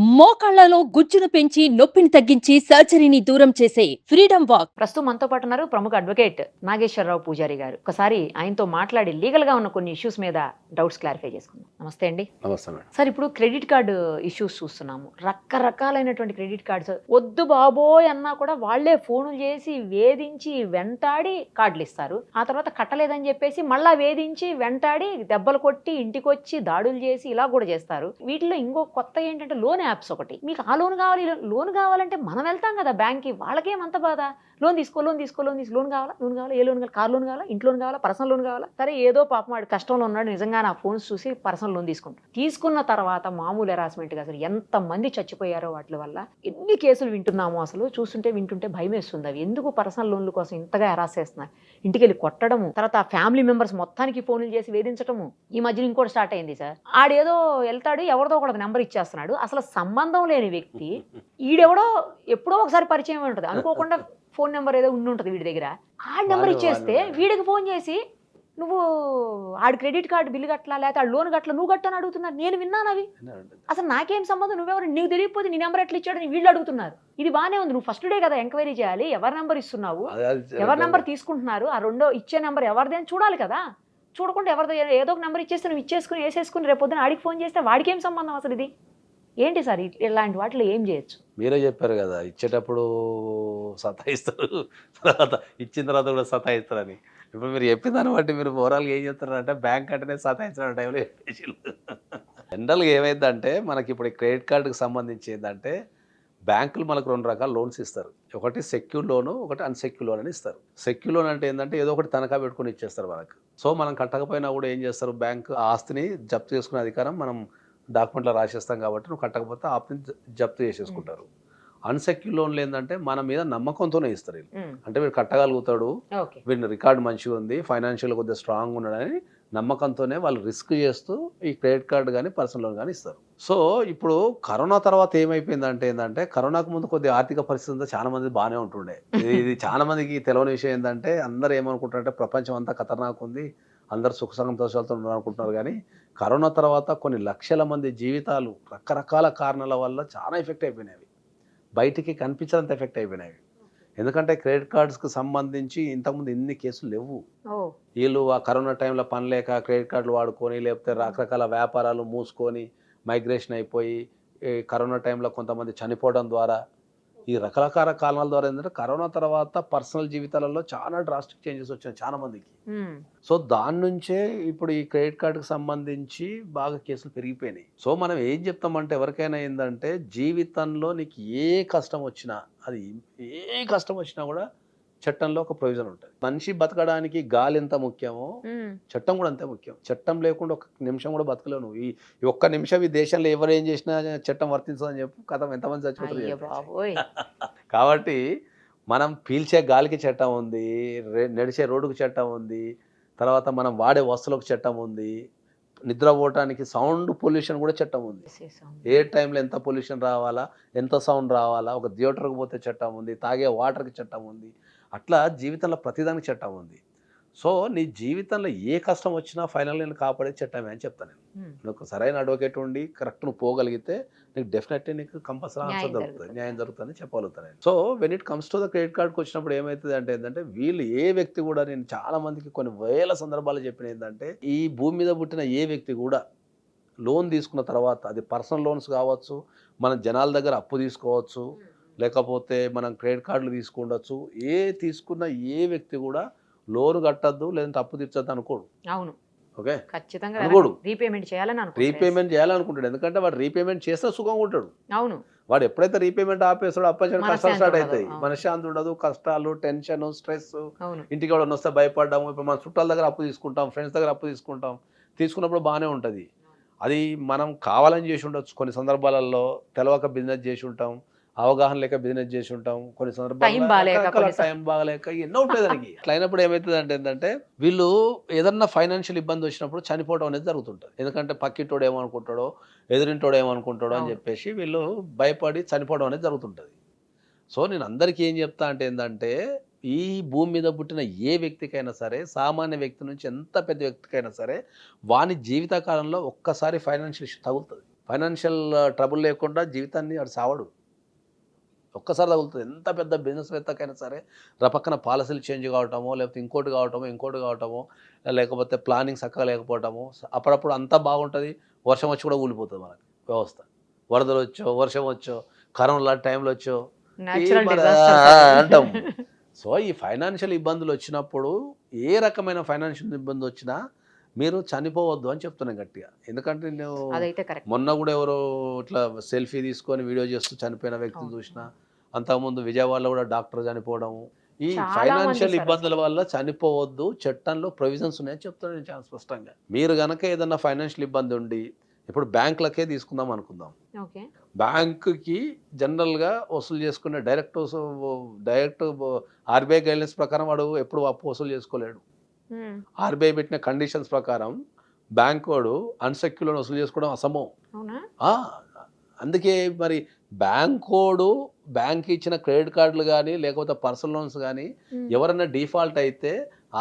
మోకాళ్లలో గుజ్జును పెంచి నొప్పిని తగ్గించి సర్జరీని దూరం చేసే ఫ్రీడమ్ వాక్. ప్రస్తుతం మనతో పాటు ఉన్నారు ప్రముఖ అడ్వకేట్ నాగేశ్వరరావు పూజారి గారు. ఒకసారి ఆయనతో మాట్లాడి లీగల్ గా ఉన్న కొన్ని ఇష్యూస్ మీద డౌట్స్ క్లారిఫై చేసుకుందాం. నమస్తే అండి. నమస్తే మేడం. సార్, ఇప్పుడు క్రెడిట్ కార్డు ఇష్యూస్ చూస్తున్నాము. రకరకాలైనటువంటి క్రెడిట్ కార్డ్స్ వద్దు బాబోయ్ అన్నా కూడా వాళ్లే ఫోన్లు చేసి వేధించి వెంటాడి కార్డులు ఇస్తారు. ఆ తర్వాత కట్టలేదని చెప్పేసి మళ్ళా వేధించి వెంటాడి దెబ్బలు కొట్టి ఇంటికి వచ్చి దాడులు చేసి ఇలా కూడా చేస్తారు. వీటిలో ఇంకో కొత్త ఏంటంటే లోన్ యాప్స్. ఒకటి మీకు ఆ లోన్ కావాలి, లోన్ కావాలంటే మనం వెళ్తాం కదా బ్యాంక్ కి, వాళ్ళకేమంత బాధ. లోన్ తీసుకో లోన్ తీసుకో లోన్ తీసుకో లోన్ కావాలా, ఏ లోన్ కావాలి, కార్ లోన్ కావాలా, ఇంట్లో లోన్ కావాలా, పర్సనల్ లోన్ కావాలా. సరే, ఏదో పాపం వాడు కష్టంలో ఉన్నాడు, నిజంగా నా ఫోన్స్ చూసి పర్సనల్ లోన్ తీసుకున్న తర్వాత మామూలు హెరాస్మెంట్ గా అసలు ఎంత మంది చచ్చిపోయారో వాటి వల్ల. ఎన్ని కేసులు వింటున్నామో అసలు వింటుంటే భయం వేస్తుంది. అవి ఎందుకు పర్సనల్ లోన్ల కోసం ఇంతగా హెరాస్ చేస్తున్నారు. ఇంటికి వెళ్ళి కొట్టడము, తర్వాత ఫ్యామిలీ మెంబర్స్ మొత్తానికి ఫోన్లు చేసి వేధించడము. ఈ మధ్యన ఇంకోటి స్టార్ట్ అయింది సార్. ఆడేదో వెళ్తాడు, ఎవరిదో ఒకటి నెంబర్ ఇచ్చేస్తున్నాడు. అసలు సంబంధం లేని వ్యక్తి, ఈడెవడో ఎప్పుడో ఒకసారి పరిచయం ఉంటుంది, అనుకోకుండా ఫోన్ నెంబర్ ఏదో ఉండి ఉంటుంది వీడి దగ్గర. ఆ నెంబర్ ఇచ్చేస్తే వీడికి ఫోన్ చేసి నువ్వు ఆడి క్రెడిట్ కార్డు బిల్లు కట్టలా, లేకపోతే ఆడు లోన్ కట్టలా, నువ్వు కట్టని అడుగుతున్నారు. నేను విన్నాను అవి. అసలు నాకేం సంబంధం, నువ్వెవరు, నీకు తెలియకపోతే నీ నెంబర్ ఎట్లా ఇచ్చాడు వీళ్ళు అడుగుతున్నారు. ఇది బాగానే ఉంది. నువ్వు ఫస్ట్ డే కదా ఎంక్వైరీ చేయాలి, ఎవరి నెంబర్ ఇస్తున్నావు, ఎవరి నెంబర్ తీసుకుంటున్నారు, ఆ రెండో ఇచ్చే నెంబర్ ఎవరిది అని చూడాలి కదా. చూడకుండా ఎవరిదో ఏదో ఒక నెంబర్ ఇచ్చేస్తే నువ్వు ఇచ్చేసుకుని వేసేసుకుని రేపు పొద్దున ఆడికి ఫోన్ చేస్తే వాడికి ఏం సంబంధం అసలు. ఇది ఏంటి సార్, ఇలాంటి వాటిలో ఏం చేయొచ్చు? మీరే చెప్పారు కదా, ఇచ్చేటప్పుడు సతాయిస్తారు, తర్వాత ఇచ్చిన తర్వాత కూడా సతాయిస్తారని. ఇప్పుడు మీరు చెప్పిన దాన్ని బట్టి మీరు ఓవరాల్గా ఏం చెప్తారంటే బ్యాంక్ అంటేనే సతాయించిన టైంలో జనరల్గా ఏమైందంటే మనకి ఇప్పుడు క్రెడిట్ కార్డుకి సంబంధించి ఏంటంటే బ్యాంకులు మనకు రెండు రకాల లోన్స్ ఇస్తారు. ఒకటి సెక్యూర్ లోను, ఒకటి అన్సెక్యూర్ లోన్ అని ఇస్తారు. సెక్యూర్ లోన్ అంటే ఏంటంటే ఏదో ఒకటి తనఖా పెట్టుకుని ఇచ్చేస్తారు మనకు. సో మనం కట్టకపోయినా కూడా ఏం చేస్తారు, బ్యాంకు ఆస్తిని జప్తు చేసుకునే అధికారం మనం డాక్యుమెంట్లో రాసేస్తాం కాబట్టి నువ్వు కట్టకపోతే ఆస్తిని జప్తు చేసేసుకుంటారు. అన్సెక్యూర్ లోన్లు ఏంటంటే మన మీద నమ్మకంతోనే ఇస్తారు వీళ్ళు. అంటే వీడు కట్టగలుగుతాడు, వీడిని రికార్డు మంచిగా ఉంది, ఫైనాన్షియల్ కొద్దిగా స్ట్రాంగ్ ఉన్నాడని నమ్మకంతోనే వాళ్ళు రిస్క్ చేస్తూ ఈ క్రెడిట్ కార్డు కానీ పర్సనల్ లోన్ కానీ ఇస్తారు. సో ఇప్పుడు కరోనా తర్వాత ఏమైపోయిందంటే ఏంటంటే కరోనాకు ముందు కొద్దిగా ఆర్థిక పరిస్థితి చాలా మంది బాగానే ఉంటుండే. ఇది చాలా మందికి తెలియని విషయం ఏంటంటే అందరూ ఏమనుకుంటారంటే ప్రపంచం అంతా ఖతర్నాక్ ఉంది, అందరు సుఖ సంతోషాలతో ఉన్నారు అనుకుంటున్నారు. కానీ కరోనా తర్వాత కొన్ని లక్షల మంది జీవితాలు రకరకాల కారణాల వల్ల చాలా ఎఫెక్ట్ అయిపోయినాయి. బయటికి కనిపించడంత ఎఫెక్ట్ అయిపోయినాయి. ఎందుకంటే క్రెడిట్ కార్డ్స్కి సంబంధించి ఇంతకుముందు ఎన్ని కేసులు లేవు. వీళ్ళు ఆ కరోనా టైంలో పని లేక క్రెడిట్ కార్డులు వాడుకొని, లేకపోతే రకరకాల వ్యాపారాలు మూసుకొని మైగ్రేషన్ అయిపోయి కరోనా టైంలో కొంతమంది చనిపోవడం ద్వారా, ఈ రకరకాల కారణాల ద్వారా ఏంటంటే కరోనా తర్వాత పర్సనల్ జీవితాలలో చాలా డ్రాస్టిక్ చేంజెస్ వచ్చాయి చాలా మందికి. సో దాని నుంచే ఇప్పుడు ఈ క్రెడిట్ కార్డుకి సంబంధించి బాగా కేసులు పెరిగిపోయినాయి. సో మనం ఏం చెప్తామంటే ఎవరికైనా ఏంటంటే జీవితంలో నీకు ఏ కష్టం వచ్చినా, అది ఏ కష్టం వచ్చినా కూడా చట్టంలో ఒక ప్రొవిజన్ ఉంటుంది. మనిషి బతకడానికి గాలి ఎంత ముఖ్యమో చట్టం కూడా అంతే ముఖ్యం. చట్టం లేకుండా ఒక నిమిషం కూడా బతకలేవు నువ్వు. ఈ ఒక్క నిమిషం ఈ దేశంలో ఎవరు ఏం చేసినా చట్టం వర్తించదని చెప్పు కథం ఎంతమంది చచ్చిపోతారు. కాబట్టి మనం పీల్చే గాలికి చట్టం ఉంది, నడిచే రోడ్డుకు చట్టం ఉంది, తర్వాత మనం వాడే వస్తువులకు చట్టం ఉంది, నిద్రపోవటానికి సౌండ్ పొల్యూషన్ కూడా చట్టం ఉంది. ఏ టైంలో ఎంత పొల్యూషన్ రావాలా, ఎంత సౌండ్ రావాలా, ఒక థియేటర్కి పోతే చట్టం ఉంది, తాగే వాటర్కి చట్టం ఉంది. అట్లా జీవితంలో ప్రతిదానికి చట్టం ఉంది. సో నీ జీవితంలో ఏ కష్టం వచ్చినా ఫైనల్ నేను కాపాడే చట్టమే అని చెప్తాను నేను. నువ్వు సరైన అడ్వకేట్ ఉండి కరెక్ట్ నువ్వు పోగలిగితే నీకు డెఫినెట్లీ నీకు కంపల్సరీ ఆన్సర్ దొరుకుతుంది, న్యాయం దొరుకుతుందని చెప్పగలుగుతాను. So when it comes to the credit కార్డ్కి వచ్చినప్పుడు ఏమవుతుంది అంటే ఏంటంటే వీళ్ళు ఏ వ్యక్తి కూడా, నేను చాలా మందికి కొన్ని వేల సందర్భాలు చెప్పిన ఏంటంటే ఈ భూమి మీద పుట్టిన ఏ వ్యక్తి కూడా లోన్ తీసుకున్న తర్వాత, అది పర్సనల్ లోన్స్ కావచ్చు, మన జనాల దగ్గర అప్పు తీసుకోవచ్చు, లేకపోతే మనం క్రెడిట్ కార్డులు తీసుకుండొచ్చు, తీసుకున్న ఏ వ్యక్తి కూడా లోన్ కట్టద్దు లేదంటే అప్పు తీర్చొద్దు అనుకోడు. అవును, ఓకే, ఖచ్చితంగా అనుకోడు. రీపేమెంట్ చేయాలనుకుంటాడు. ఎందుకంటే వాడు రీపేమెంట్ చేస్తే సుఖంగా ఉంటాడు. అవును, వాడు ఎప్పుడైతే రీపేమెంట్ ఆపేస్తాడో అప్పటి కష్టాలు స్టార్ట్ అవుతాయి. మనశ్శాంతి ఉండదు, కష్టాలు, టెన్షన్, స్ట్రెస్, ఇంటికి ఎవడన్నా వస్తే భయపడ్డాము. ఇప్పుడు మన చుట్టాల దగ్గర అప్పు తీసుకుంటాం, ఫ్రెండ్స్ దగ్గర అప్పు తీసుకున్నప్పుడు బాగానే ఉంటుంది. అది మనం కావాలని చేసి ఉండొచ్చు, కొన్ని సందర్భాలలో తెలవక బిజినెస్ చేసి ఉంటాం, అవగాహన లేక బిజినెస్ చేసి ఉంటాం, కొన్ని సందర్భాల్లో టైం బాగలేక ఎన్నో ఉంటుంది దానికి. అట్లా అయినప్పుడు ఏమవుతుంది అంటే ఏంటంటే వీళ్ళు ఏదన్నా ఫైనాన్షియల్ ఇబ్బంది వచ్చినప్పుడు చనిపోవడం అనేది జరుగుతుంటుంది. ఎందుకంటే పక్కింటోడు ఏమనుకుంటాడో, ఎదురింటోడు ఏమనుకుంటాడో అని చెప్పేసి వీళ్ళు భయపడి చనిపోవడం అనేది జరుగుతుంటుంది. సో నేను అందరికీ ఏం చెప్తా అంటే ఏంటంటే ఈ భూమి మీద పుట్టిన ఏ వ్యక్తికైనా సరే, సామాన్య వ్యక్తి నుంచి ఎంత పెద్ద వ్యక్తికైనా సరే, వాని జీవితకాలంలో ఒక్కసారి ఫైనాన్షియల్ ఇష్యూ తగులుతుంది. ఫైనాన్షియల్ ట్రబుల్ లేకుండా జీవితాన్ని ఆడు సావడు. ఒక్కసారి తగులుతుంది. ఎంత పెద్ద బిజినెస్ వేత్తకైనా సరే పక్కన పాలసీలు చేంజ్ కావటమో, లేకపోతే ఇంకోటి కావటమో, లేకపోతే ప్లానింగ్ చక్కగా లేకపోవటము, అప్పుడప్పుడు అంతా బాగుంటుంది, వర్షం వచ్చి కూడా ఊలిపోతుంది మనకి వ్యవస్థ. వరదలు వచ్చో, వర్షం వచ్చో, కరోనా లాంటి టైంలో వచ్చో అంటాం. సో ఈ ఫైనాన్షియల్ ఇబ్బందులు వచ్చినప్పుడు ఏ రకమైన ఫైనాన్షియల్ ఇబ్బంది వచ్చినా మీరు చనిపోవద్దు అని చెప్తున్నాను గట్టిగా. ఎందుకంటే నేను మొన్న కూడా ఎవరో ఇట్లా సెల్ఫీ తీసుకొని వీడియో చేస్తూ చనిపోయిన వ్యక్తిని చూసిన. అంతకుముందు విజయవాడలో కూడా డాక్టర్ చనిపోవడము. ఈ ఫైనాన్షియల్ ఇబ్బందుల వల్ల చనిపోవద్దు, చట్టంలో ప్రొవిజన్స్ ఉన్నాయని చెప్తున్నాను నేను చాలా స్పష్టంగా. మీరు కనుక ఏదన్నా ఫైనాన్షియల్ ఇబ్బంది ఉండి, ఇప్పుడు బ్యాంకులకే తీసుకుందాం అనుకుందాం. బ్యాంకుకి జనరల్గా వసూలు చేసుకునే డైరెక్ట్ ఆర్బీఐ గైడ్లైన్స్ ప్రకారం వాడు ఎప్పుడు అప్పు వసూలు చేసుకోలేడు. ఆర్బీఐ పెట్టిన కండిషన్స్ ప్రకారం బ్యాంక్ వాడు అన్సెక్యూర్డ్ లోన్ వసూలు చేసుకోవడం అసంభవం. అందుకే మరి బ్యాంక్ ఇచ్చిన క్రెడిట్ కార్డులు కానీ లేకపోతే పర్సనల్ లోన్స్ కానీ ఎవరైనా డిఫాల్ట్ అయితే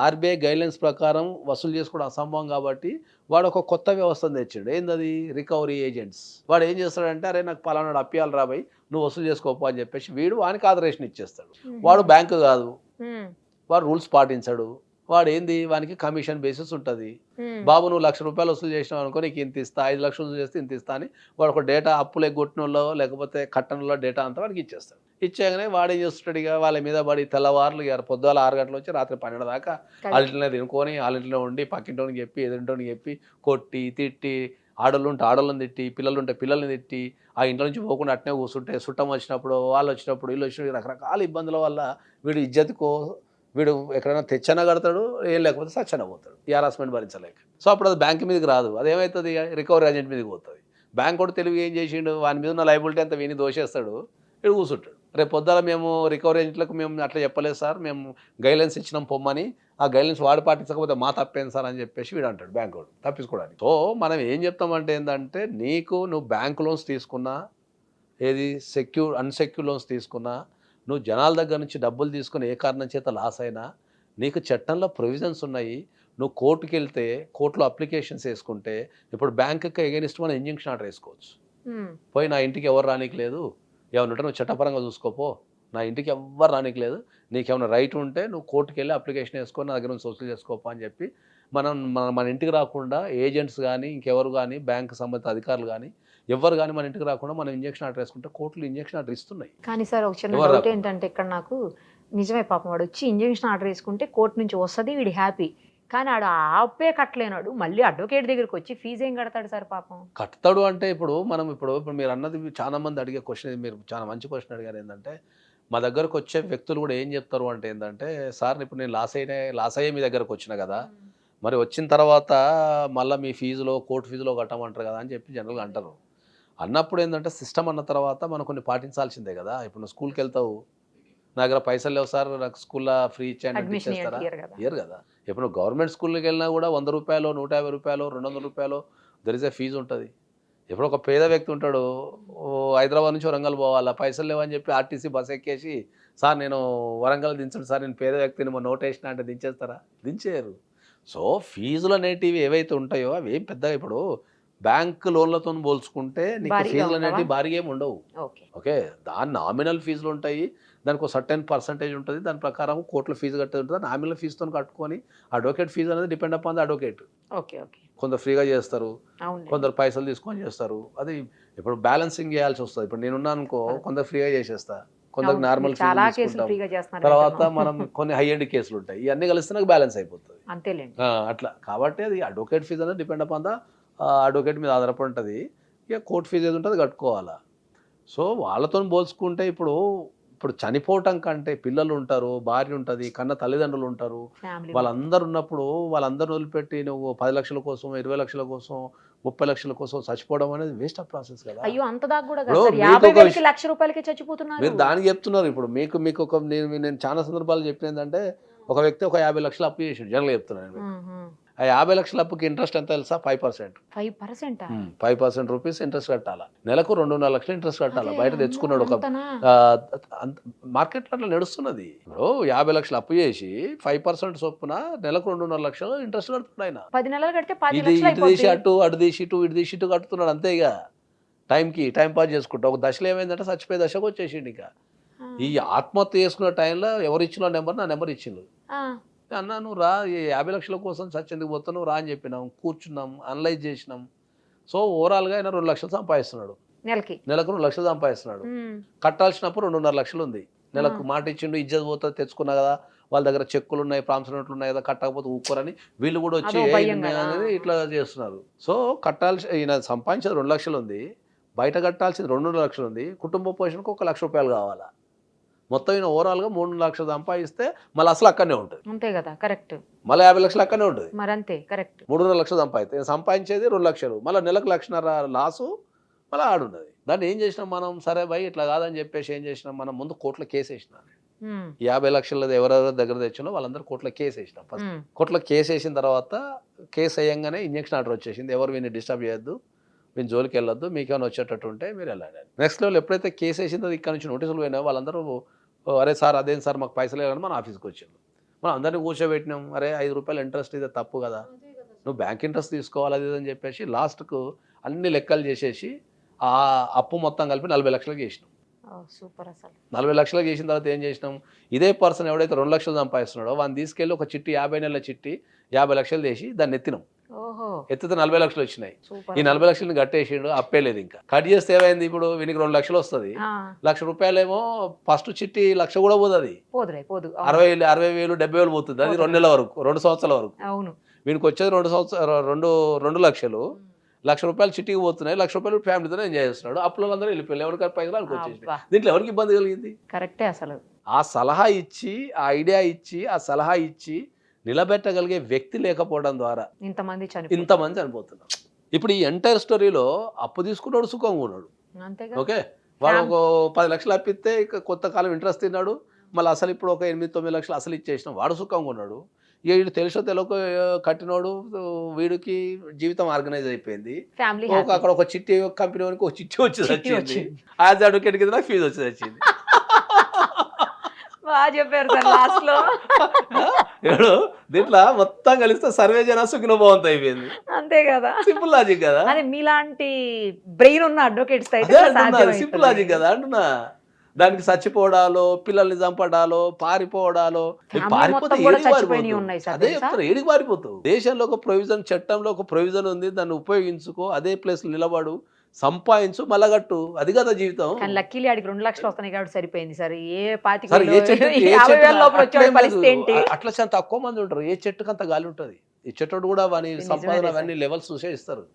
ఆర్బీఐ గైడ్లైన్స్ ప్రకారం వసూలు చేసుకోవడం అసంభవం. కాబట్టి వాడు ఒక కొత్త వ్యవస్థను తెచ్చాడు. ఏందది? Recovery agents. వాడు ఏం చేస్తాడంటే, అరే నాకు పలానాడు అప్పియాలి రాబోయ్, నువ్వు వసూలు చేసుకోపో అని చెప్పేసి వీడు వానికి ఆథరైజేషన్ ఇచ్చేస్తాడు. వాడు బ్యాంకు కాదు, వాడు రూల్స్ పాటించాడు. వాడు ఏంది, వానికి కమిషన్ బేసిస్ ఉంటుంది. బాబు నువ్వు ₹1,00,000 వసూలు చేసినావు అనుకో, నీకు ఇంత ఇస్తా, 5 లక్షలు వసూలు చేస్తే ఇంత ఇస్తా అని వాడు ఒక డేటా అప్పులు ఎగ్గొట్టినలో లేకపోతే కట్టడంలో డేటా అంతా వాడికి ఇచ్చేస్తాడు. ఇచ్చేగానే వాడు ఏం చేస్తాడు, ఇక వాళ్ళ మీద పడి తెల్లవారులు పొద్దుగాల 6 గంటల నుంచి రాత్రి 12 దాకా వాళ్ళింట్లోనే తినుకొని వాళ్ళింట్లో ఉండి పక్కింటోనికి చెప్పి ఎదురింటోనికి చెప్పి కొట్టి తిట్టి, ఆడోళ్ళు ఉంటే ఆడోళ్ళని తిట్టి, పిల్లలు ఉంటే పిల్లల్ని తిట్టి, ఆ ఇంట్లో నుంచి పోకుండా అట్నే కూర్చుంటే చుట్టం వచ్చినప్పుడు, వాళ్ళు వచ్చినప్పుడు, వీళ్ళు వచ్చినప్పుడు రకరకాల ఇబ్బందుల వల్ల వీడు ఇజ్జత్కో, వీడు ఎక్కడైనా తెచ్చన కడతాడు, ఏం లేకపోతే సచ్చన పోతాడు, ఈ హరాస్మెంట్ భరించలేక. సో అప్పుడు అది బ్యాంక్ మీదకి రాదు, అదేమవుతుంది, రికవరీ ఏజెంట్ మీదకి పోతుంది. బ్యాంక్ కూడా తెలివి ఏం చేసిండు, వాని మీద ఉన్న లైబిలిటీ అంతా వీని దోషేస్తాడు, వీడు కూర్చుంటాడు. రేపు పొద్దున మేము రికవరీ ఏజెంట్లకు మేము అట్లా చెప్పలేదు సార్, మేము గైడ్లైన్స్ ఇచ్చినాం పొమ్మని, ఆ గైడ్లైన్స్ వాడు పాటించకపోతే మా తప్పేం సార్ అని చెప్పేసి వీడు అంటాడు బ్యాంక్ వాడు తప్పించుకోవడానికి. సో మనం ఏం చెప్తామంటే ఏంటంటే, నువ్వు బ్యాంక్ లోన్స్ తీసుకున్నా, ఏది అన్సెక్యూర్ లోన్స్ తీసుకున్నా, నువ్వు జనాల దగ్గర నుంచి డబ్బులు తీసుకుని ఏ కారణం చేత లాస్ అయినా నీకు చట్టంలో ప్రొవిజన్స్ ఉన్నాయి. నువ్వు కోర్టుకి వెళ్తే కోర్టులో అప్లికేషన్స్ వేసుకుంటే, ఇప్పుడు బ్యాంకుకి ఎగెనిస్ట్ మనం ఇంజంక్షన్ ఆర్డర్ వేసుకోవచ్చు. పోయి నా ఇంటికి ఎవరు రానికి లేదు, ఏమన్నా ఉంటే నువ్వు చట్టపరంగా చూసుకోపో, నా ఇంటికి ఎవరు రానికి లేదు, నీకేమైనా రైట్ ఉంటే నువ్వు కోర్టుకి వెళ్ళి అప్లికేషన్ వేసుకొని నా దగ్గర నుంచి వసూలు చేసుకోపో అని చెప్పి మన ఇంటికి రాకుండా ఏజెంట్స్ కానీ ఇంకెవరు కానీ బ్యాంకు సంబంధిత అధికారులు కానీ ఎవరు కానీ మన ఇంటికి రాకుండా మనం ఇంజక్షన్ ఆర్డర్ వేసుకుంటే కోర్టులు ఇంజక్షన్ ఆర్డర్ ఇస్తున్నాయి. కానీ సార్ ఒక చిన్న డౌట్ ఏంటంటే, ఇక్కడ నాకు నిజమే పాపం వాడు వచ్చి ఇంజక్షన్ ఆర్డర్ వేసుకుంటే కోర్టు నుంచి వస్తుంది, వీడి హ్యాపీ. కానీ ఆడు ఆపే కట్టలేనాడు, మళ్ళీ అడ్వకేట్ దగ్గరికి వచ్చి ఫీజు ఏం కడతాడు సార్ పాపం? కడతాడు అంటే ఇప్పుడు మీరు అన్నది చాలా మంది అడిగే క్వశ్చన్, మీరు చాలా మంచి క్వశ్చన్ అడిగారు. ఏంటంటే మా దగ్గరకు వచ్చే వ్యక్తులు కూడా ఏం చెప్తారు అంటే ఏంటంటే, సార్ ఇప్పుడు నేను లాస్ అయ్యే మీ దగ్గరకు వచ్చిన కదా, మరి వచ్చిన తర్వాత మళ్ళీ మీ ఫీజులో కోర్టు ఫీజులో కట్టమంటారు కదా అని చెప్పి జనరల్గా అంటారు. అన్నప్పుడు ఏంటంటే సిస్టమ్ అన్న తర్వాత మనం కొన్ని పాటించాల్సిందే కదా. ఇప్పుడు నువ్వు స్కూల్కి వెళ్తావు, నా దగ్గర పైసలు లేవు సార్, నాకు స్కూల్లో ఫ్రీ ఇచ్చేస్తారా? ఇయర్ కదా. ఇప్పుడు నువ్వు గవర్నమెంట్ స్కూల్కి వెళ్ళినా కూడా ₹100, ₹150, ₹200 దర్ ఇస్ ఏ ఫీజు ఉంటుంది. ఇప్పుడు ఒక పేద వ్యక్తి ఉంటాడు, హైదరాబాద్ నుంచి వరంగల్ పోవాలా, పైసలు లేవని చెప్పి ఆర్టీసీ బస్ ఎక్కేసి, సార్ నేను వరంగల్ దించండి సార్, నేను పేద వ్యక్తిని మా నోట్ వేసిన అంటే దించేస్తారా? దించేయరు. సో ఫీజులు అనేటివి ఏవైతే ఉంటాయో అవి ఏం పెద్దగా, ఇప్పుడు బ్యాంక్ లోన్లతో పోల్చుకుంటే నీకు ఫీజులు అనేటివి భారీగా ఏమి ఉండవు. ఓకే, దాని నామినల్ ఫీజులు ఉంటాయి, దానికి ఒక సర్టెన్ పర్సంటేజ్ ఉంటుంది, దాని ప్రకారం కోర్టులో ఫీజు కట్టేది ఉంటుంది. నామినల్ ఫీజుతో కట్టుకొని అడ్వకేట్ ఫీజు అనేది డిపెండ్ అపాన్ ద అడ్వకేట్. కొందరు ఫ్రీగా చేస్తారు, కొందరు పైసలు తీసుకొని చేస్తారు. అది ఇప్పుడు బ్యాలెన్సింగ్ చేయాల్సి వస్తుంది. ఇప్పుడు నేనున్నా అనుకో, కొందరు ఫ్రీగా చేసేస్తా, కొందరు నార్మల్ ఫీజు, తర్వాత మనం కొన్ని హై ఎండ్ కేసులు ఉంటాయి, ఇవన్నీ కలిస్తే నాకు బ్యాలెన్స్ అయిపోతుంది అట్లా. కాబట్టి అది అడ్వకేట్ ఫీజు అనేది డిపెండ్ అపాన్ ద అడ్వకేట్ మీద ఆధారపడి ఉంటుంది. ఇక కోర్టు ఫీజు ఏది ఉంటుంది కట్టుకోవాలా. సో వాళ్ళతో పోల్చుకుంటే ఇప్పుడు చనిపోవటం కంటే పిల్లలు ఉంటారు, భార్య ఉంటుంది, కన్న తల్లిదండ్రులు ఉంటారు, వాళ్ళందరూ ఉన్నప్పుడు వాళ్ళందరూ వదిలిపెట్టి నువ్వు 10 లక్షల కోసం, 20 లక్షల కోసం, 30 లక్షల కోసం చచ్చిపోవడం అనేది వేస్ట్ ఆఫ్ ప్రాసెస్ కదా. మీరు దానికి చెప్తున్నారు. ఇప్పుడు మీకు ఒక నేను చాలా సందర్భాలు చెప్పిన ఏంటంటే, ఒక వ్యక్తి ఒక 50 లక్షలు అప్పు చేసాడు, జనరల్గా చెప్తున్నాను. ఆ 50 లక్షల అప్పుకి ఇంట్రెస్ట్ ఎంత తెలుసా? 5%. 5% రూపీస్ ఇంట్రెస్ట్ కట్టాలా, నెలకు 2.5 లక్షలు ఇంట్రెస్ట్ కట్టాలా. బయట తెచ్చుకున్నాడు, ఒక మార్కెట్లో అట్లా నడుస్తున్నది. ఇప్పుడు 50 లక్షలు అప్పు చేసి 5% చొప్పున నెలకు 2.5 లక్షలు ఇంట్రెస్ట్ కడుతున్నాడు ఆయన. 10 నెలలు కడితే ఇటు తీసి అటు తీసి ఇటు కడుతున్నాడు అంతే. ఇక టైం పాస్ చేసుకుంటా ఒక దశలో ఏమైందంటే చచ్చిపోయే దశకు వచ్చేసిండు. ఇక ఈ ఆత్మహత్య చేసుకున్న టైంలో ఎవరు ఇచ్చిన నెంబర్ నా నెంబర్ ఇచ్చిండు. అన్నా నువ్వు రా, ఈ 50 లక్షల కోసం చచ్చేందుకు పోతావు రా అని చెప్పినాం, కూర్చున్నాం, అనలైజ్ చేసినాం. సో ఓవరాల్గా ఆయన 2 లక్షలు సంపాదిస్తున్నాడు, నెలకు 2 లక్షలు సంపాదిస్తున్నాడు. కట్టాల్సినప్పుడు 2.5 లక్షలు ఉంది. నెలకు మాట ఇచ్చిండు, ఇజ్జత్ పోతుంది, తెచ్చుకున్నా కదా, వాళ్ళ దగ్గర చెక్కులు ఉన్నాయి, ప్రామిస్ నోట్లు ఉన్నాయి కదా, కట్టకపోతే ఊరుకోరని వీళ్ళు కూడా వచ్చి అనేది ఇట్లా చేస్తున్నారు. సో ఈయన సంపాదించేది 2 లక్షలు ఉంది, బయట కట్టాల్సింది 2.5 లక్షలు ఉంది, కుటుంబ పోషణకు 1 లక్ష రూపాయలు కావాలా. మొత్తం ఈయన ఓవరాల్గా 3 లక్షలు సంపాదిస్తే మళ్ళీ అసలు అక్కడనే ఉంటుంది. అంతే కదా, కరెక్ట్. మళ్ళీ 50 లక్షలు అక్కడనే ఉంటుంది. మరి అంతే, కరెక్ట్. 3.5 లక్షలు సంపాదించేది 2 లక్షలు, మళ్ళీ నెలకు 1.5 లాసు మళ్ళీ ఆడున్నది. దాన్ని ఏం చేసినాం మనం, సరే భయ్ ఇట్లా కాదని చెప్పేసి ఏం చేసినాం మనం, ముందు కోర్టులో కేసు వేసినాం. 50 లక్షలది ఎవరెవరి దగ్గర తెచ్చినో వాళ్ళందరూ కోర్టులో కేసు వేసినాం. ఫస్ట్ కోర్టులో కేసు వేసిన తర్వాత కేసు వేయంగానే ఇంజక్షన్ ఆర్డర్ వచ్చేసింది, ఎవరు వీడిని డిస్టర్బ్ చేయొద్దు, వీని జోలికి వెళ్ళొద్దు, మీకేమైనా వచ్చేటట్టు ఉంటే మీరు వెళ్ళండి. నెక్స్ట్ లెవెల్ ఎప్పుడైతే కేసు వేసిందో ఇక్కడ నుంచి నోటీసులు పోయినా వాళ్ళందరూ అరే సార్ అదేం సార్ మాకు పైసలు లేదని మన ఆఫీస్కి వచ్చింది. మనం అందరినీ కూర్చోబెట్టినాం, అరే 5 రూపాయలు ఇంట్రెస్ట్ ఇదే తప్పు కదా, నువ్వు బ్యాంక్ ఇంట్రెస్ట్ తీసుకోవాలి అది అని చెప్పేసి లాస్ట్కు అన్ని లెక్కలు చేసేసి ఆ అప్పు మొత్తం కలిపి 40 లక్షలకు చేసినాం. సూపర్. అసలు 40 లక్షలకు చేసిన తర్వాత ఏం చేసినాం, ఇదే పర్సన్ ఎవడైతే 2 లక్షలు సంపాదిస్తున్నాడో వాడిని తీసుకెళ్ళి ఒక చిట్టి 50 నెలల చిట్టి 50 లక్షలు చేసి దాన్ని ఎత్తినాం. ఎత్తితే 40 లక్షలు వచ్చినాయి. ఈ 40 లక్షలని కట్టేసిండు, అప్పే లేదు. ఇంకా కట్ చేస్తే ఏమైంది, ఇప్పుడు వీనికి 2 లక్షలు వస్తుంది, 1 లక్ష రూపాయలేమో ఫస్ట్ చిట్టి 1 లక్ష కూడా పోతుంది, 60,000 70,000 పోతుంది. అది 2 నెలల వరకు, 2 సంవత్సరాల వరకు. వీనికి వచ్చేది 2 లక్షలు, 1 లక్ష రూపాయలు చిట్టికి పోతున్నాయి, 1 లక్ష రూపాయలు ఫ్యామిలీతో ఎంజాయ్ చేస్తున్నాడు. అప్పులు అందరూ వెళ్ళిపోయారు, ఎవరికి పైసలు అనుకొచ్చేసి. దీంట్లో ఎవరికి ఇబ్బంది కలిగింది? కరెక్టే. అసలు ఆ సలహా ఇచ్చి, ఆ ఐడియా ఇచ్చి, ఆ సలహా ఇచ్చి నిలబెట్టగలిగే వ్యక్తి లేకపోవడం ద్వారా ఇంతమంది చనిపోతున్నారు. ఇప్పుడు ఈ ఎంటైర్ స్టోరీలో అప్పు తీసుకున్నాడు, సుఖంగా ఉన్నాడు. ఓకే, వాడు ఒక 10 లక్షలు అప్పిస్తే కొత్త కాలం ఇంట్రెస్ట్ తిన్నాడు, మళ్ళీ అసలు ఇప్పుడు ఒక 8-9 లక్షలు అసలు ఇచ్చేసినాం, వాడు సుఖంగా ఉన్నాడు. ఇక వీడు తెలుసో తెలియక కట్టినోడు, వీడికి జీవితం ఆర్గనైజ్ అయిపోయింది. అక్కడ ఒక చిట్టి కంపెనీ వానికి ఒక చిట్టి వచ్చింది, యాజ్ అడ్వకేట్ కింద నాకు ఫీజు వచ్చింది. చెప్పారు సార్ లాస్ట్ లో. ఇప్పుడు దీంట్లో మొత్తం కలిస్తే సర్వే జన సుఖినో భవంతు అయిపోయింది. అంతే కదా, సింపుల్ లాజిక్ కదా. అది మీలాంటి బ్రెయిన్ ఉన్న అడ్వకేట్స్ సింపుల్ లాజిక్ కదా అంటున్నా. దానికి చచ్చిపోవడాలో, పిల్లల్ని చంపడాలో, పారిపోవడాలో, అదే చెప్తారు, ఏడికి పారిపోతావు. దేశంలో ఒక ప్రొవిజన్, చట్టంలో ఒక ప్రొవిజన్ ఉంది, దాన్ని ఉపయోగించుకో, అదే ప్లేస్ నిలబడు, సంపాదించు, మళ్ళగట్టు, అది కదా జీవితం. లక్కీలీ ఆడికి 2 లక్షలు వస్తున్నాయి కాబట్టి సరిపోయింది సార్. అట్లా చాలా తక్కువ మంది ఉంటారు. ఏ చెట్టుకు అంత గాలి ఉంటుంది. ఈ చెట్టు కూడా వాని సంపాదన అవన్నీ లెవెల్స్ చూసే ఇస్తారు.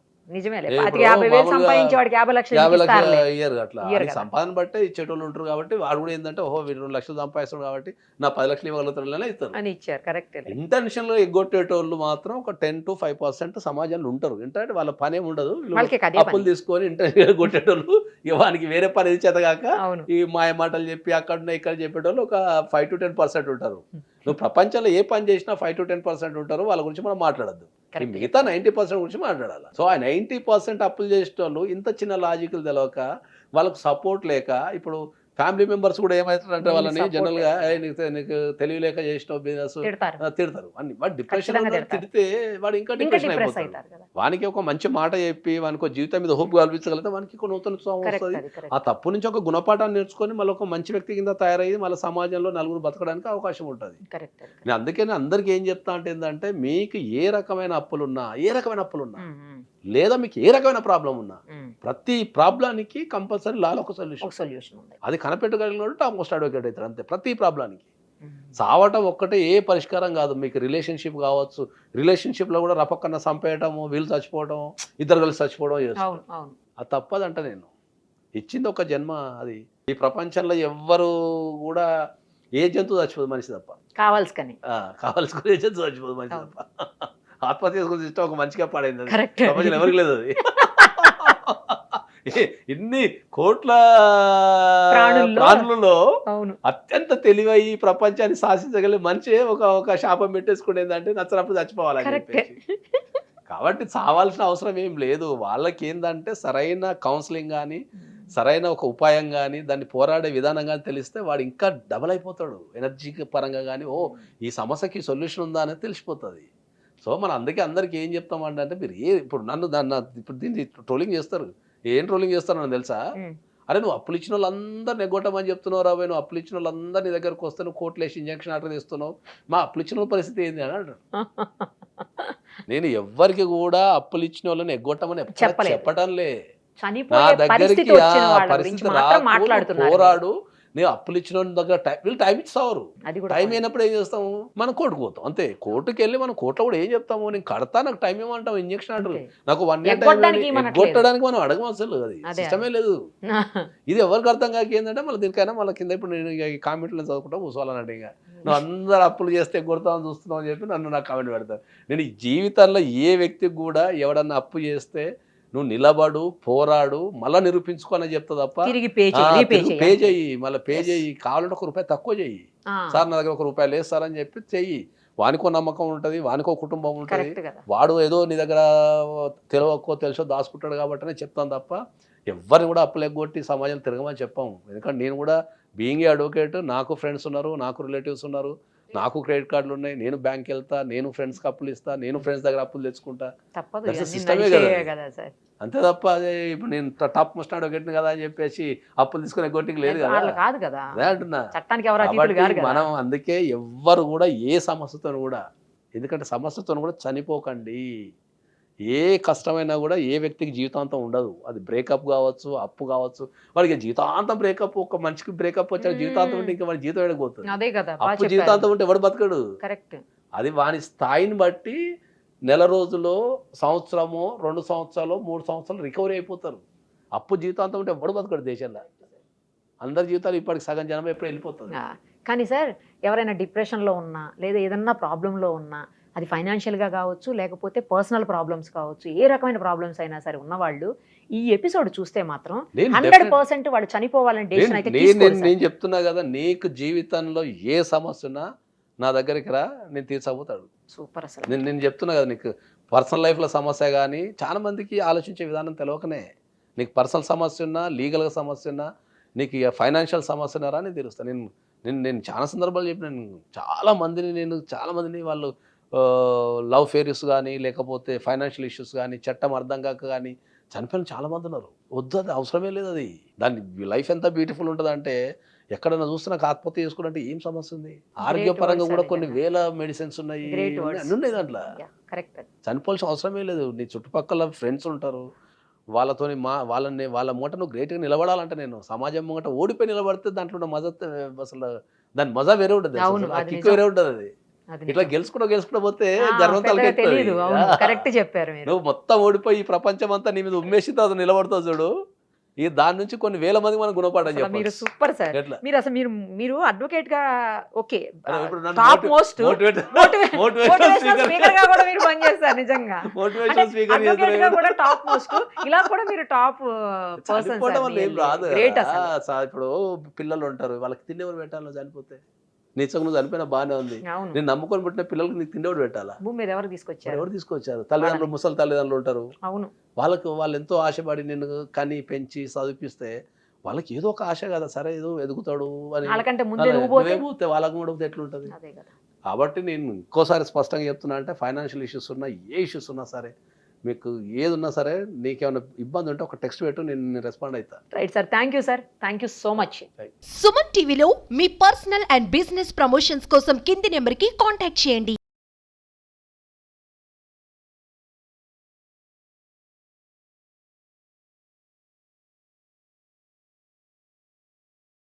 ఇయర్ అట్లా సంపాదన బట్టే ఇచ్చేటోళ్ళు ఉంటారు. కాబట్టి వాడు కూడా ఏంటంటే, ఓహో వీడు 2 లక్షలు సంపాదిస్తాడు కాబట్టి నా 10 లక్షలు ఇవ్వగలుగుతాడు ఇస్తారు. ఇంటెన్షన్ లో ఎగ్గొట్టేటోళ్ళు మాత్రం ఒక 10 to 5% సమాజంలో ఉంటారు. ఏంటంటే వాళ్ళ పని ఏమి ఉండదు, అప్పులు తీసుకొని ఇంటెన్షన్ కొట్టేటోళ్ళు, వానికి వేరే పని చేతగాక ఈ మాయ మాటలు చెప్పి అక్కడ ఇక్కడ చెప్పేటోళ్ళు ఒక 5 to 10% ఉంటారు. నువ్వు ప్రపంచంలో ఏ పని చేసినా 5 to 10% ఉంటారు. వాళ్ళ గురించి మనం మాట్లాడద్దు, మిగతా 90% గురించి మాట్లాడాలి. సో ఆ 90% అప్పులు చేసేటోళ్ళు ఇంత చిన్న లాజికల్ తెలవక, వాళ్ళకు సపోర్ట్ లేక, ఇప్పుడు ఫ్యామిలీ మెంబర్స్ కూడా ఏమవుతారంటే వాళ్ళని జనరల్ గా నీకు తెలియలేక చేసిన బిజినెస్ తిడతారు అన్ని. వాడు డిప్రెషన్ తిడితే వాడు ఇంకా డిప్రెషన్ అయిపోతాడు. వానికి ఒక మంచి మాట చెప్పి వానికి జీవితం మీద హోప్ కల్పించగలిగితే వానికి ఒక నూతన వస్తుంది. ఆ తప్పు నుంచి ఒక గుణపాఠాన్ని నేర్చుకొని మళ్ళీ ఒక మంచి వ్యక్తి కింద తయారయ్యి మళ్ళీ సమాజంలో నలుగురు బతకడానికి అవకాశం ఉంటుంది. నేను అందుకని అందరికి ఏం చెప్తా అంటే ఏంటంటే, మీకు ఏ రకమైన అప్పులున్నా, లేదా మీకు ఏ రకమైన ప్రాబ్లం ఉన్నా, ప్రతి ప్రాబ్లానికి కంపల్సరీ లాలో ఒక సొల్యూషన్ ఉంది. అది కనిపెట్టగలిగినట్టు టాప్ మోస్ట్ అడ్వకేట్ అవుతారు. అంతే, ప్రతి ప్రాబ్లానికి. చావటం ఒక్కటే ఏ పరిష్కారం కాదు. మీకు రిలేషన్షిప్ కావచ్చు, రిలేషన్షిప్లో కూడా రపక్కన చంపేయటము, వీళ్ళు చచ్చిపోవడం, ఇద్దరు కలిసి చచ్చిపోవడం చేస్తారు. అది తప్పదంట. నేను ఇచ్చింది ఒక జన్మ. అది ఈ ప్రపంచంలో ఎవ్వరు కూడా ఏ జంతువు చచ్చిపోదు మనిషి తప్ప. కావాల్సుకొని ఏ జంతువు చచ్చిపోదు మనిషి తప్ప. ఆత్మహత్య చేసుకుని ఇష్టం ఒక మంచిగా పాడైంది. ప్రపంచం ఎవరికి లేదు అది. ఇన్ని కోట్ల ప్రాణులలో అత్యంత తెలివై ప్రపంచాన్ని శాసించగలిగే మనిషి ఒక శాపం పెట్టేసుకునేదంటే నచ్చినప్పుడు చచ్చిపోవాలని చెప్పేసి. కాబట్టి చావాల్సిన అవసరం ఏం లేదు. వాళ్ళకి ఏంటంటే సరైన కౌన్సిలింగ్ కానీ, సరైన ఒక ఉపాయం కానీ, దాన్ని పోరాడే విధానం కానీ తెలిస్తే వాడు ఇంకా డబల్ అయిపోతాడు. ఎనర్జీ పరంగా కానీ, ఓ ఈ సమస్యకి సొల్యూషన్ ఉందా అనేది తెలిసిపోతుంది. సో మనం అందరికీ ఏం చెప్తామంటే, మీరు ఇప్పుడు నన్ను ఇప్పుడు దీన్ని ట్రోలింగ్ చేస్తారు, ఏం ట్రోలింగ్ చేస్తానని తెలుసా? ఉమ్. అరే నువ్వు అప్పులు ఇచ్చిన వాళ్ళందరూ నెగ్గొట్టమని చెప్తున్నావు రాబోయే, నువ్వు అప్పులు ఇచ్చిన వాళ్ళందరూ నీ దగ్గరకు వస్తే నువ్వు కోర్టులో వేసి ఇంజక్షన్ ఆర్డర్ చేస్తున్నావు, మా అప్పులు ఇచ్చిన వాళ్ళ పరిస్థితి ఏంది అని అంటారు. నేను ఎవ్వరికి కూడా అప్పులు ఇచ్చిన వాళ్ళని ఎగ్గొట్టమని ఎప్పుడు చెప్పలేదు. చెప్పటంలే. నా చనిపోయే దగ్గరికి పరిస్థితి వచ్చిన వాళ్ళ గురించి పరిస్థితి మాత్రం రాకు, మాట్లాడుతున్నారు. పోరాడు. నేను అప్పులు ఇచ్చిన వాళ్ళ దగ్గర వీళ్ళు టైం ఇస్తావు, అది కూడా టైం అయినప్పుడు ఏం చేస్తాము, మనం కోర్టుకు పోతాం అంతే. కోర్టుకి వెళ్ళి మనం కోర్టులో కూడా ఏం చెప్తాము, నేను కడతా, నాకు టైం ఏమంటాం, ఇంజక్షన్ ఆర్డర్, అంతే. నాకు 1 year ఎగ్గొట్టడానికి ఇవ్వనట్లేదు. కొట్టడానికి మనం అడగం అసలు, అది అదే. సిస్టమే లేదు. ఇది ఎవరికి అర్థం కాక ఏంటంటే మళ్ళీ దీనికైనా మళ్ళీ కింద ఇప్పుడు నేను ఇక ఈ కామెంట్లో చదువుకుంటా కూర్చోవాలన్నట్టు, ఇంకా నువ్వు అందరు అప్పులు చేస్తే కొడతామని చూస్తున్నావు అని చెప్పి నన్ను నాకు కామెంట్ పెడతాను. నేను ఈ జీవితంలో ఏ వ్యక్తికి కూడా ఎవడన్నా అప్పు చేస్తే నువ్వు నిలబడు, పోరాడు, మళ్ళీ నిరూపించుకోని చెప్తా తప్ప తిరిగి పే పే చెయ్యి, మళ్ళీ పే చెయ్యి, కావాలంటే ₹1 తక్కువ చెయ్యి. సార్ నా దగ్గర ₹1 లేదు సార్ అని చెప్పి చెయ్యి. వానికో నమ్మకం ఉంటుంది, వానికో కుటుంబం ఉంటుంది. కరెక్ట్ కదా. వాడు ఏదో నీ దగ్గర తెలియకో తెలుసో దాచుకుంటాడు కాబట్టినే చెప్తాను తప్ప ఎవరిని కూడా అప్పులు ఎగ్గొట్టి సమాజం తిరగమని చెప్పాము. ఎందుకంటే నేను కూడా బీయింగ్ అడ్వకేట్, నాకు ఫ్రెండ్స్ ఉన్నారు, నాకు రిలేటివ్స్ ఉన్నారు, నాకు క్రెడిట్ కార్డులు ఉన్నాయి, నేను బ్యాంక్ వెళ్తా, నేను ఫ్రెండ్స్కి అప్పులు ఇస్తా, నేను ఫ్రెండ్స్ దగ్గర అప్పులు తెచ్చుకుంటా. తప్పదు, That's the ఇవన్నీ system నడిచేవే కదా సార్. అంతే తప్ప అదే ఇప్పుడు నేను టాప్ మోస్ట్ అడ్వకేట్ని కదా అని చెప్పేసి అప్పులు తీసుకునే గొట్టికి లేదు కదా. అట్లా కాదు కదా, అదే అంటున్నా. చట్టానికి ఎవరు అతీతులు కాబట్టి కాదు కదా. మనం అందుకే ఎవ్వరు కూడా ఏ సమస్యతో కూడా, ఎందుకంటే సమస్యతో కూడా చనిపోకండి. ఏ కష్టమైనా కూడా ఏ వ్యక్తికి జీవితాంతం ఉండదు. అది బ్రేకప్ కావచ్చు, అప్పు కావచ్చు, వాడికి జీవితాంతం బ్రేకప్, ఒక మనిషికి బ్రేకప్ వచ్చాక జీవితాంతం ఉంటే ఇంకా వాడి జీవితం ఎడకపోతుంది. అదే కదా, అప్పు జీవితాంతం ఉంటే ఎవడు బతకడు. కరెక్ట్. అది వాని స్థాయిని బట్టి నెల రోజులో, సంవత్సరమో, 2 సంవత్సరాలు, 3 సంవత్సరాలు రికవరీ అయిపోతారు. అప్పు జీవితాంతం ఉంటే ఎవడు బతకడు దేశంలో. అందరి జీవితాలు ఇప్పటికి సగం జనం ఎప్పుడు వెళ్ళిపోతుంది. కానీ సార్ ఎవరైనా డిప్రెషన్లో ఉన్నా లేదా ఏదన్నా ప్రాబ్లంలో ఉన్నా, అది ఫైనాన్షియల్గా కావచ్చు, లేకపోతే పర్సనల్ ప్రాబ్లమ్స్ కావచ్చు, ఏ రకమైన ప్రాబ్లమ్స్ అయినా సరే ఉన్నవాళ్ళు ఈ ఎపిసోడ్ చూస్తే మాత్రం 100% వాళ్ళు చనిపోవాలని డెసిషన్ అయితే తీసుకోరు సార్. నేను చెప్తున్నా కదా, నీకు జీవితంలో ఏ సమస్య ఉన్నా నా దగ్గరికి రా, నేను తీర్చబోతాడు. సూపర్. అసలు నేను చెప్తున్నా కదా, నీకు పర్సనల్ లైఫ్లో సమస్య కానీ చాలా మందికి ఆలోచించే విధానం తెలియకనే, నీకు పర్సనల్ సమస్య ఉన్నా, లీగల్గా సమస్య ఉన్నా, నీకు ఇక ఫైనాన్షియల్ సమస్య ఉన్నారా అని తెలుస్తాను. నేను చాలా సందర్భాలు చెప్పినాను. చాలా మందిని వాళ్ళు లవ్ ఫెయిర్స్ కానీ, లేకపోతే ఫైనాన్షియల్ ఇష్యూస్ కానీ, చట్టం అర్థం కాక కానీ చనిపోయిన చాలా మంది ఉన్నారు. వద్దు, అది అవసరమే లేదు. అది దాని లైఫ్ ఎంత బ్యూటిఫుల్ ఉంటుంది అంటే, ఎక్కడన్నా చూస్తే నాకు ఆత్మహత్య చేసుకుంటే ఏం సమస్య ఉంది? ఆరోగ్యపరంగా కూడా కొన్ని వేల మెడిసిన్స్ ఉన్నాయి, అన్నీ ఉన్నాయి దాంట్లో. కరెక్ట్. చనిపోవాల్సిన అవసరమే లేదు. నీ చుట్టుపక్కల ఫ్రెండ్స్ ఉంటారు, వాళ్ళతోని వాళ్ళ మూట నువ్వు గ్రేట్గా నిలబడాలంటే, నేను సమాజం ముంగట ఓడిపోయి నిలబడితే దాంట్లో ఉన్న మజా, అసలు దాని మజా వేరే ఉంటుంది, కిక్ వేరే ఉంటుంది. అది ఇట్లా గెలుచుకుంటూ పోతే గర్వం తెలియదు. కరెక్ట్ చెప్పారు మీరు. నువ్వు మొత్తం ఓడిపోయి ఈ ప్రపంచం అంతా నీ మీద ఉమ్మేసి అది నిలబడతావు చూడు, ఈ దాని నుంచి కొన్ని వేల మంది మనం గుణపాఠం చెప్పాలి. మీరు సూపర్ సార్. మీరు అసలు మీరు అడ్వకేట్ గా ఓకే, ఇప్పుడు టాప్ మోస్ట్ మోటివేషనల్ స్పీకర్ గా కూడా మీరు పనిచేస్తారు నిజంగా. అడ్వకేట్ గా కూడా టాప్ మోస్ట్, ఇలా కూడా మీరు టాప్ పర్సన్. గ్రేట్ అసలు. ఇప్పుడు పిల్లలు ఉంటారు, వాళ్ళకి తిండి ఎవరు పెట్టాలో చనిపోతే, నిజంగా నువ్వు చనిపోయినా బాగానే ఉంది, నేను నమ్ముకొని పుట్టిన పిల్లలకి నీకు తిండి ఎవరు పెట్టాలా? భూమి మీద ఎవరు తీసుకొచ్చారు? తల్లిదండ్రులు, ముసలి తల్లిదండ్రులు ఉంటారు. అవును. వాళ్ళు ఎంతో ఆశపడి నిన్ను కని పెంచి చదివిపిస్తే వాళ్ళకి ఏదో ఒక ఆశ కదా, సరే ఏదో ఎదుగుతాడు అని. వాళ్ళకంటే ముందే నువ్వు వాళ్ళకి కూడా ఎట్లుంటుంది? కాబట్టి నేను ఇంకోసారి స్పష్టంగా చెప్తున్నా, అంటే ఫైనాన్షియల్ ఇష్యూస్ ఉన్నా, ఏ ఇష్యూస్ ఉన్నా సరే, మీకు ఏది ఉన్నా సరే, నీకేమైనా ఇబ్బంది ఉంటే ఒక టెక్స్ట్ పెట్టు, నేను రెస్పాండ్ అవుతా. Right sir, thank you sir, thank you so much. Suman టీవీలో మీ పర్సనల్ అండ్ బిజినెస్ ప్రమోషన్స్ కోసం కింది నెంబర్కి కాంటాక్ట్ చేయండి.